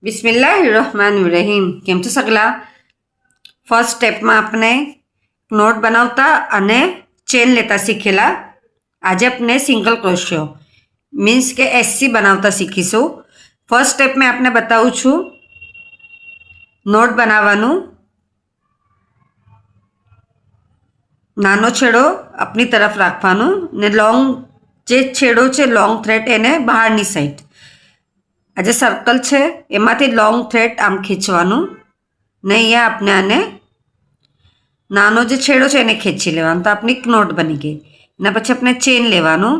બિસ્મિલ્લાહિર્રહમાનિર્રહીમ. કેમ છો સગલા? ફર્સ્ટ સ્ટેપમાં આપણે નોટ બનાવતા અને ચેન લેતા શીખેલા. આજે આપણે સિંગલ ક્રોશિયો મીન્સ કે એસસી બનાવતા શીખીશું. ફર્સ્ટ સ્ટેપ મેં આપને બતાવું છું. નોટ બનાવવાનું, નાનો છેડો આપણી તરફ રાખવાનું ને લોંગ જે છેડો છે લોંગ થ્રેડ એને બહારની સાઈડ, આ જે સર્કલ છે એમાંથી લોંગ થ્રેડ આમ ખીંચવાનું ને અહીંયા આપણે આને નાનો જે છેડો છે એને ખેંચી લેવાનો, તો આપણી એક નોટ બની ગઈ. એના પછી આપણે ચેન લેવાનું,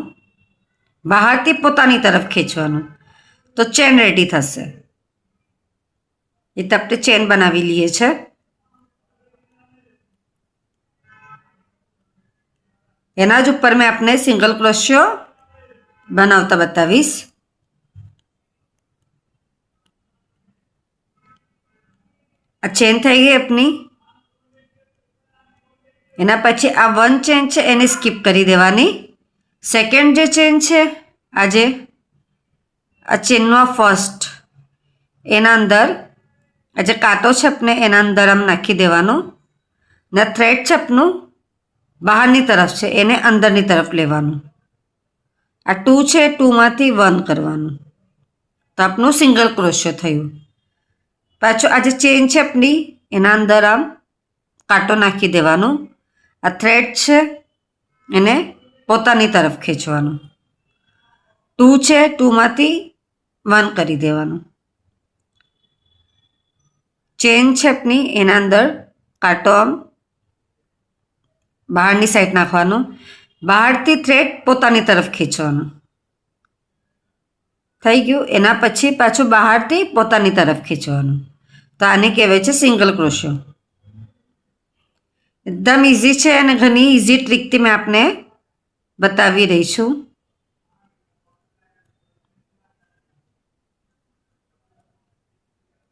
બહારથી પોતાની તરફ ખેંચવાનું, તો ચેન રેડી થશે. એ તો આપણે ચેન બનાવી લઈએ છે. એના જ ઉપર મેં આપને સિંગલ ક્રોશિયો બનાવતા બતાવીશ. આ ચેન થઈ ગઈ આપની. એના પછી આ વન ચેન છે એને સ્કીપ કરી દેવાની. સેકન્ડ જે ચેન છે આજે આ ચેનનો આ ફર્સ્ટ, એના અંદર આ જે કાંટો છે આપણે એના અંદર આમ નાખી દેવાનો ને થ્રેડ છે આપનું બહારની તરફ છે એને અંદરની તરફ લેવાનું. આ 2 છે, 2માંથી 1 કરવાનું, તો આપનું સિંગલ ક્રોશિયો થયું. પાછું આ જે ચેન છે આપણી એના અંદર આમ કાંટો નાખી દેવાનું, આ થ્રેડ છે એને પોતાની તરફ ખેંચવાનું, 2 છે 2માંથી 1 કરી દેવાનું. ચેન છે આપણી એના અંદર કાંટો આમ બહારની સાઈડ નાખવાનું, બહારથી થ્રેડ પોતાની તરફ ખેંચવાનું. થઈ ગયું. એના પછી પાછું બહારથી પોતાની તરફ ખેંચવાનું, તો આને કહેવાય છે સિંગલ ક્રોશિયો. એકદમ ઇઝી છે અને ઘણી ઇઝી ટ્રીકથી મેં આપને બતાવી રહી છું.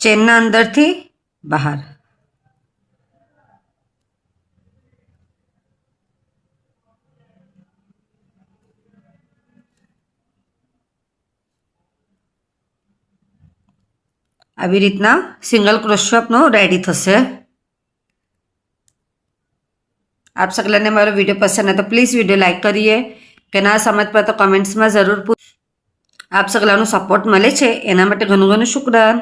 ચેનના અંદરથી બહાર. આવી રીતના સિંગલ ક્રોશિયો આપનો રેડી થશે. आप सगला ने मारो वीडियो पसंद है तो प्लीज़ वीडियो लाइक करिए, कि ना समझ पाए तो कमेंट्स में ज़रूर पूछ. आप सगलाનું સપોર્ટ મળે છે એના માટે ઘણું ઘણું શુક્રાન.